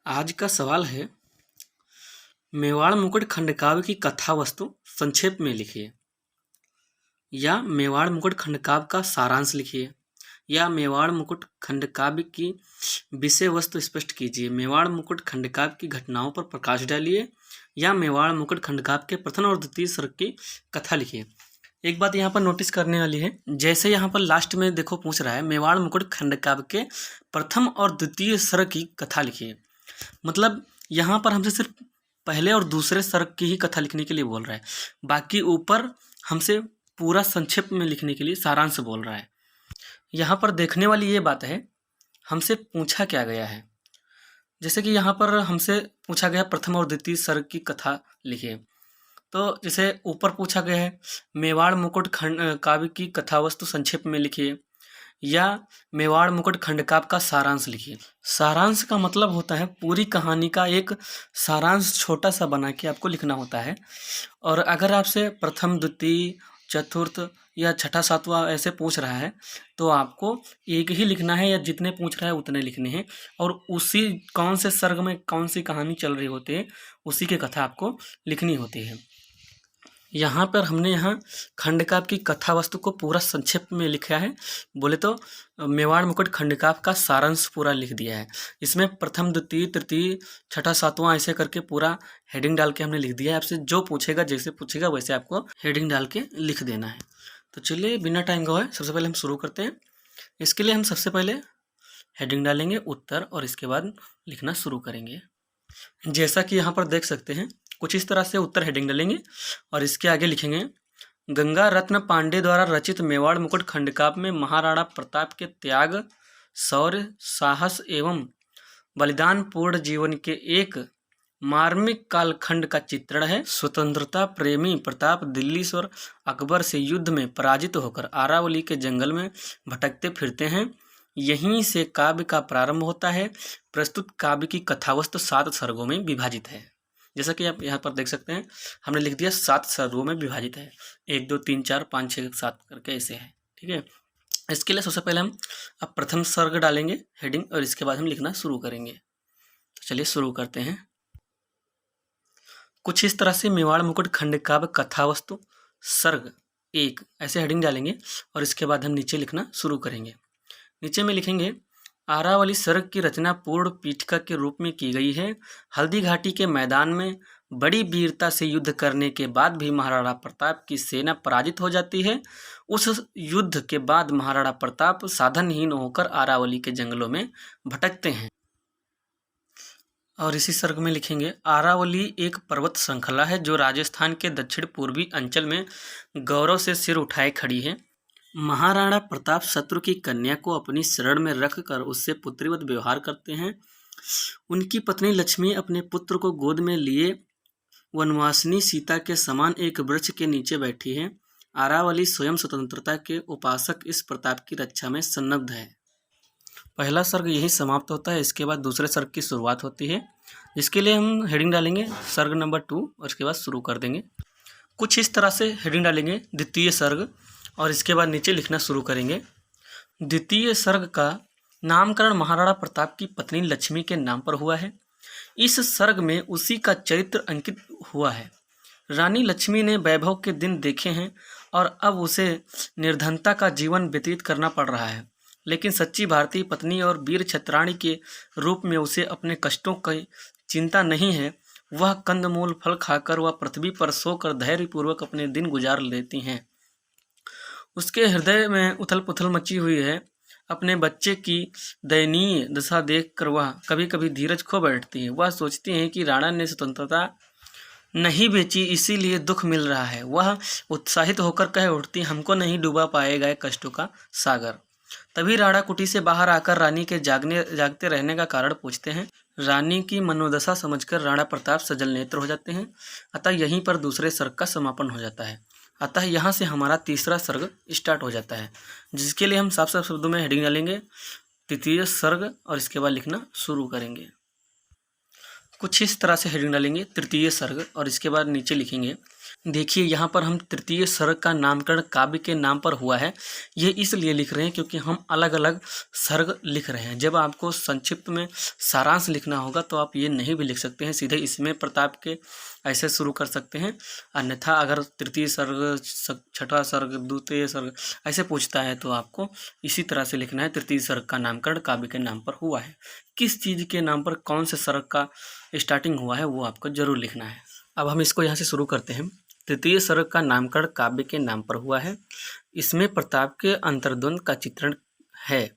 आज का सवाल है, मेवाड़ मुकुट खंडकाव्य की कथा वस्तु संक्षेप में लिखिए। या मेवाड़ मुकुट खंडकाव्य का सारांश लिखिए। या मेवाड़ मुकुट खंडकाव्य की विषय वस्तु स्पष्ट कीजिए। मेवाड़ मुकुट खंडकाव्य की घटनाओं पर प्रकाश डालिए। या मेवाड़ मुकुट खंडकाव्य के प्रथम और द्वितीय सर्ग की कथा लिखिए। एक बात यहाँ पर नोटिस करने वाली है, जैसे यहाँ पर लास्ट में देखो पूछ रहा है मेवाड़ मुकुट खंडकाव्य के प्रथम और द्वितीय सर्ग की कथा लिखिए। मतलब यहाँ पर हमसे सिर्फ पहले और दूसरे सर्ग की ही कथा लिखने के लिए बोल रहा है, बाकी ऊपर हमसे पूरा संक्षेप में लिखने के लिए सारांश बोल रहा है। यहाँ पर देखने वाली ये बात है, हमसे पूछा क्या गया है। जैसे कि यहाँ पर हमसे पूछा गया प्रथम और द्वितीय सर्ग की कथा लिखिए, तो जैसे ऊपर पूछा गया है मेवाड़ मुकुट खंड काव्य की कथा वस्तु संक्षेप में लिखिए या मेवाड़ मुकुट खंडकाव्य का सारांश लिखिए। सारांश का मतलब होता है पूरी कहानी का एक सारांश छोटा सा बना के आपको लिखना होता है। और अगर आपसे प्रथम द्वितीय चतुर्थ या छठा सातवां ऐसे पूछ रहा है तो आपको एक ही लिखना है, या जितने पूछ रहा है उतने लिखने हैं, और उसी कौन से सर्ग में कौन सी कहानी चल रही होती है उसी की कथा आपको लिखनी होती है। यहाँ पर हमने यहाँ खंडकाव्य की कथा वस्तु को पूरा संक्षेप में लिखा है। बोले तो मेवाड़ मुकुट खंडकाव्य का सारांश पूरा लिख दिया है। इसमें प्रथम द्वितीय तृतीय छठा सातवां ऐसे करके पूरा हेडिंग डाल के हमने लिख दिया है। आपसे जो पूछेगा जैसे पूछेगा वैसे आपको हेडिंग डाल के लिख देना है। तो चलिए बिना टाइम गवाए सबसे पहले हम शुरू करते हैं। इसके लिए हम सबसे पहले हेडिंग डालेंगे उत्तर और इसके बाद लिखना शुरू करेंगे। जैसा कि यहाँ पर देख सकते हैं कुछ इस तरह से उत्तर हेडिंग डालेंगे और इसके आगे लिखेंगे, गंगा रत्न पांडे द्वारा रचित मेवाड़ मुकुट खंडकाव्य में महाराणा प्रताप के त्याग, शौर्य, साहस एवं बलिदान पूर्ण जीवन के एक मार्मिक कालखंड का चित्रण है। स्वतंत्रता प्रेमी प्रताप दिल्लीश्वर अकबर से युद्ध में पराजित होकर अरावली के जंगल में भटकते फिरते हैं। यहीं से काव्य का प्रारंभ होता है। प्रस्तुत काव्य की कथावस्तु 7 सर्गों में विभाजित है। जैसा कि आप यहाँ पर देख सकते हैं हमने लिख दिया 7 सर्गों में विभाजित है। 1 2 3 4 5 6 7 करके ऐसे है। ठीक है, इसके लिए सबसे पहले हम अब प्रथम सर्ग डालेंगे हेडिंग और इसके बाद हम लिखना शुरू करेंगे। तो चलिए शुरू करते हैं। कुछ इस तरह से मेवाड़ मुकुट खंडकाव्य कथावस्तु सर्ग 1 ऐसे हेडिंग डालेंगे और इसके बाद हम नीचे लिखना शुरू करेंगे। नीचे में लिखेंगे, अरावली सर्ग की रचना पूर्ण पीठिका के रूप में की गई है। हल्दी घाटी के मैदान में बड़ी वीरता से युद्ध करने के बाद भी महाराणा प्रताप की सेना पराजित हो जाती है। उस युद्ध के बाद महाराणा प्रताप साधनहीन होकर अरावली के जंगलों में भटकते हैं। और इसी सर्ग में लिखेंगे, अरावली एक पर्वत श्रृंखला है जो राजस्थान के दक्षिण पूर्वी अंचल में गौरव से सिर उठाए खड़ी है। महाराणा प्रताप शत्रु की कन्या को अपनी शरण में रखकर उससे पुत्रीवत व्यवहार करते हैं। उनकी पत्नी लक्ष्मी अपने पुत्र को गोद में लिए वनवासिनी सीता के समान एक वृक्ष के नीचे बैठी है। अरावली स्वयं स्वतंत्रता के उपासक इस प्रताप की रक्षा में सन्नद्ध है। पहला सर्ग यही समाप्त होता है। इसके बाद दूसरे सर्ग की शुरुआत होती है, जिसके लिए हम हेडिंग डालेंगे सर्ग नंबर 2 और इसके बाद शुरू कर देंगे। कुछ इस तरह से हेडिंग डालेंगे द्वितीय सर्ग और इसके बाद नीचे लिखना शुरू करेंगे। द्वितीय सर्ग का नामकरण महाराणा प्रताप की पत्नी लक्ष्मी के नाम पर हुआ है। इस सर्ग में उसी का चरित्र अंकित हुआ है। रानी लक्ष्मी ने वैभव के दिन देखे हैं और अब उसे निर्धनता का जीवन व्यतीत करना पड़ रहा है, लेकिन सच्ची भारतीय पत्नी और वीर क्षत्राणी के रूप में उसे अपने कष्टों की चिंता नहीं है। वह कंदमूल फल खाकर व पृथ्वी पर सोकर धैर्यपूर्वक अपने दिन गुजार लेती हैं। उसके हृदय में उथल पुथल मची हुई है। अपने बच्चे की दयनीय दशा देखकर वह कभी कभी धीरज खो बैठती है। वह सोचती है कि राणा ने स्वतंत्रता नहीं बेची, इसीलिए दुख मिल रहा है। वह उत्साहित होकर कह उठती, हमको नहीं डूबा पाएगा ये कष्टों का सागर। तभी राणा कुटी से बाहर आकर रानी के जागते रहने का कारण पूछते हैं। रानी की मनोदशा समझकर राणा प्रताप सजल नेत्र हो जाते हैं। अतः यहीं पर दूसरे सर्ग का समापन हो जाता है। अतः यहाँ से हमारा तीसरा सर्ग स्टार्ट हो जाता है, जिसके लिए हम साफ साफ शब्दों में हेडिंग डालेंगे तृतीय सर्ग और इसके बाद लिखना शुरू करेंगे। कुछ इस तरह से हेडिंग डालेंगे तृतीय सर्ग और इसके बाद नीचे लिखेंगे, देखिए यहाँ पर हम तृतीय सर्ग का नामकरण काव्य के नाम पर हुआ है। ये इसलिए लिख रहे हैं क्योंकि हम अलग अलग सर्ग लिख रहे हैं। जब आपको संक्षिप्त में सारांश लिखना होगा तो आप ये नहीं भी लिख सकते हैं, सीधे इसमें प्रताप के ऐसे शुरू कर सकते हैं। अन्यथा अगर तृतीय सर्ग, छठा सर्ग, द्वितीय सर्ग ऐसे पूछता है तो आपको इसी तरह से लिखना है। तृतीय सर्ग का नामकरण काव्य के नाम पर हुआ है। किस चीज़ के नाम पर कौन से सर्ग का स्टार्टिंग हुआ है वो आपको जरूर लिखना है। अब हम इसको यहाँ से शुरू करते हैं। तृतीय सर्ग का नामकरण काव्य के नाम पर हुआ है। इसमें प्रताप के अंतर्द्वंद का चित्रण है।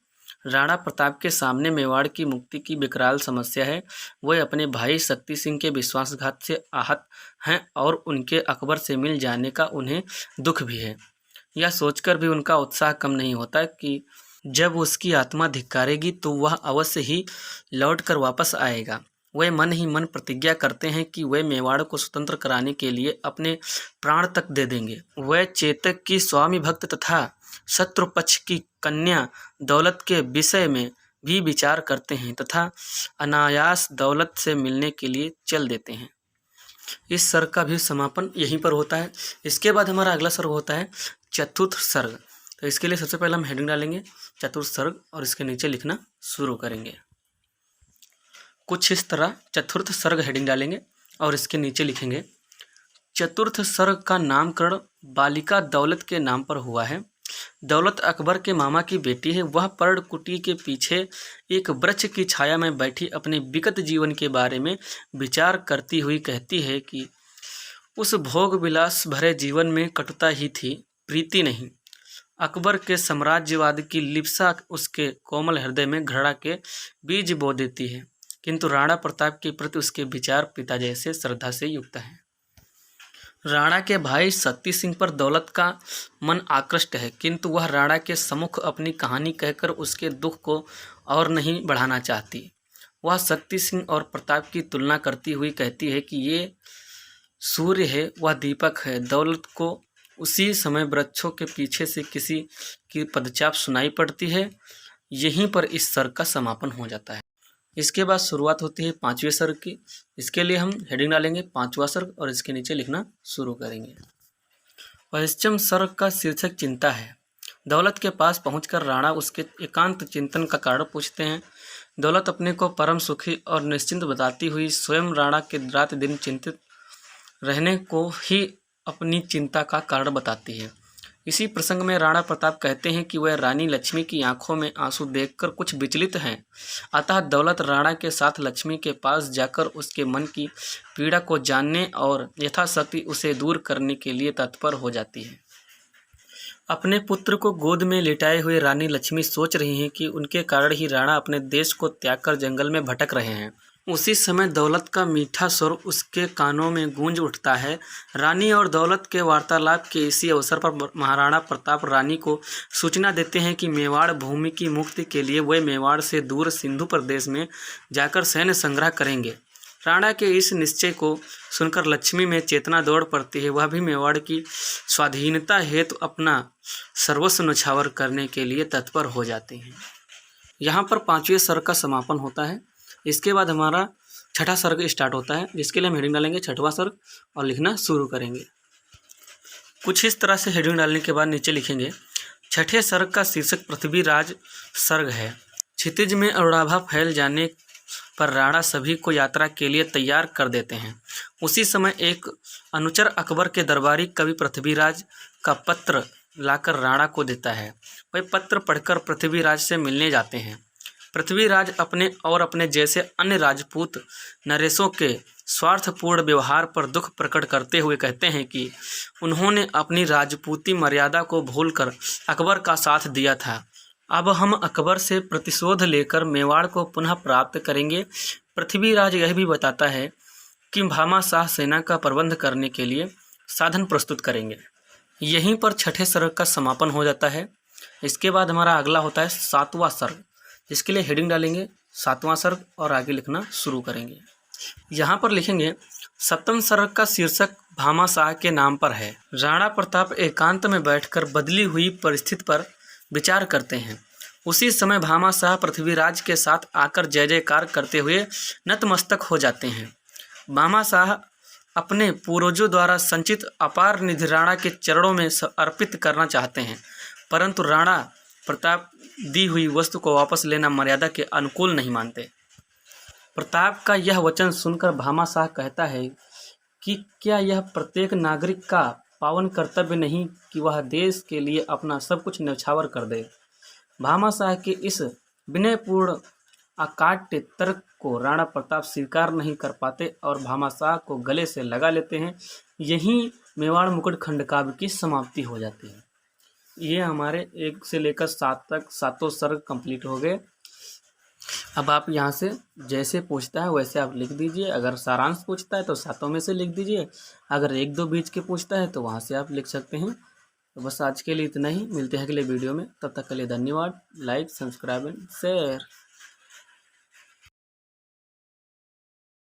राणा प्रताप के सामने मेवाड़ की मुक्ति की विकराल समस्या है। वह अपने भाई शक्ति सिंह के विश्वासघात से आहत हैं और उनके अकबर से मिल जाने का उन्हें दुख भी है। यह सोचकर भी उनका उत्साह कम नहीं होता कि जब उसकी आत्मा धिक्कारेगी तो वह अवश्य ही लौटकर वापस आएगा। वे मन ही मन प्रतिज्ञा करते हैं कि वे मेवाड़ को स्वतंत्र कराने के लिए अपने प्राण तक दे देंगे। वे चेतक की स्वामी भक्त तथा शत्रु पक्ष की कन्या दौलत के विषय में भी विचार करते हैं तथा अनायास दौलत से मिलने के लिए चल देते हैं। इस सर्ग का भी समापन यहीं पर होता है। इसके बाद हमारा अगला सर्ग होता है चतुर्थ सर्ग। तो इसके लिए सबसे पहले हम हेडिंग डालेंगे चतुर्थ सर्ग और इसके नीचे लिखना शुरू करेंगे। कुछ इस तरह चतुर्थ सर्ग हेडिंग डालेंगे और इसके नीचे लिखेंगे चतुर्थ सर्ग का नामकरण बालिका दौलत के नाम पर हुआ है। दौलत अकबर के मामा की बेटी है। वह पर्णकुटी के पीछे एक वृक्ष की छाया में बैठी अपने विगत जीवन के बारे में विचार करती हुई कहती है कि उस भोग विलास भरे जीवन में कटुता ही थी, प्रीति नहीं। अकबर के साम्राज्यवाद की लिप्सा उसके कोमल हृदय में घृणा के बीज बो देती है, किंतु राणा प्रताप के प्रति उसके विचार पिता जैसे श्रद्धा से युक्त हैं। राणा के भाई शक्ति सिंह पर दौलत का मन आकृष्ट है, किंतु वह राणा के सम्मुख अपनी कहानी कहकर उसके दुख को और नहीं बढ़ाना चाहती। वह शक्ति सिंह और प्रताप की तुलना करती हुई कहती है कि ये सूर्य है, वह दीपक है। दौलत को उसी समय वृक्षों के पीछे से किसी की पदचाप सुनाई पड़ती है। यहीं पर इस सर्ग का समापन हो जाता है। इसके बाद शुरुआत होती है पांचवें सर्ग की। इसके लिए हम हेडिंग डालेंगे पांचवा सर्ग और इसके नीचे लिखना शुरू करेंगे। पश्चिम सर्ग का शीर्षक चिंता है। दौलत के पास पहुंचकर राणा उसके एकांत चिंतन का कारण पूछते हैं। दौलत अपने को परम सुखी और निश्चिंत बताती हुई स्वयं राणा के रात दिन चिंतित रहने को ही अपनी चिंता का कारण बताती है। इसी प्रसंग में राणा प्रताप कहते हैं कि वह रानी लक्ष्मी की आंखों में आंसू देखकर कुछ विचलित हैं। अतः दौलत राणा के साथ लक्ष्मी के पास जाकर उसके मन की पीड़ा को जानने और यथाशक्ति उसे दूर करने के लिए तत्पर हो जाती है। अपने पुत्र को गोद में लेटाए हुए रानी लक्ष्मी सोच रही हैं कि उनके कारण ही राणा अपने देश को त्याग कर जंगल में भटक रहे हैं। उसी समय दौलत का मीठा स्वर उसके कानों में गूंज उठता है। रानी और दौलत के वार्तालाप के इसी अवसर पर महाराणा प्रताप रानी को सूचना देते हैं कि मेवाड़ भूमि की मुक्ति के लिए वे मेवाड़ से दूर सिंधु प्रदेश में जाकर सैन्य संग्रह करेंगे। राणा के इस निश्चय को सुनकर लक्ष्मी में चेतना दौड़ पड़ती है। वह भी मेवाड़ की स्वाधीनता हेतु अपना सर्वस्व न्यौछावर करने के लिए तत्पर हो जाती हैं। यहाँ पर पांचवें सर्ग का समापन होता है। इसके बाद हमारा छठा सर्ग स्टार्ट होता है, जिसके लिए हम हेडिंग डालेंगे छठवां सर्ग और लिखना शुरू करेंगे। कुछ इस तरह से हेडिंग डालने के बाद नीचे लिखेंगे छठे सर्ग का शीर्षक पृथ्वीराज सर्ग है। क्षितिज में अरुणाभा फैल जाने पर राणा सभी को यात्रा के लिए तैयार कर देते हैं। उसी समय एक अनुचर अकबर के दरबारी कवि पृथ्वीराज का पत्र लाकर राणा को देता है। वह पत्र पढ़कर पृथ्वीराज से मिलने जाते हैं। पृथ्वीराज अपने और अपने जैसे अन्य राजपूत नरेशों के स्वार्थपूर्ण व्यवहार पर दुख प्रकट करते हुए कहते हैं कि उन्होंने अपनी राजपूती मर्यादा को भूलकर अकबर का साथ दिया था। अब हम अकबर से प्रतिशोध लेकर मेवाड़ को पुनः प्राप्त करेंगे। पृथ्वीराज यह भी बताता है कि भामा शाह सेना का प्रबंध करने के लिए साधन प्रस्तुत करेंगे। यहीं पर छठे सर्ग का समापन हो जाता है। इसके बाद हमारा अगला होता है सातवां सर्ग, जिसके लिए हेडिंग डालेंगे सातवां सर्ग और आगे लिखना शुरू करेंगे। यहाँ पर लिखेंगे सप्तम सर्ग का शीर्षक भामा शाह के नाम पर है। राणा प्रताप एकांत में बैठकर बदली हुई परिस्थिति पर विचार करते हैं। उसी समय भामा शाह पृथ्वीराज के साथ आकर जय जयकार करते हुए नतमस्तक हो जाते हैं। भामा शाह अपने पूर्वजों द्वारा संचित अपार निधि राणा के चरणों में अर्पित करना चाहते हैं, परंतु राणा प्रताप दी हुई वस्तु को वापस लेना मर्यादा के अनुकूल नहीं मानते। प्रताप का यह वचन सुनकर भामाशाह कहता है कि क्या यह प्रत्येक नागरिक का पावन कर्तव्य नहीं कि वह देश के लिए अपना सब कुछ न्यौछावर कर दे। भामाशाह के इस विनयपूर्ण अकाट्य तर्क को राणा प्रताप स्वीकार नहीं कर पाते और भामाशाह को गले से लगा लेते हैं। यहीं मेवाड़ मुकुट खंड काव्य की समाप्ति हो जाती है। ये हमारे 1 से लेकर 7 तक 7 सर्ग कंप्लीट हो गए। अब आप यहाँ से जैसे पूछता है वैसे आप लिख दीजिए। अगर सारांश पूछता है तो 7 में से लिख दीजिए। अगर 1-2 बीच के पूछता है तो वहाँ से आप लिख सकते हैं। तो बस आज के लिए इतना ही। मिलते हैं अगले वीडियो में। तब तक के लिए धन्यवाद। Like, subscribe and share.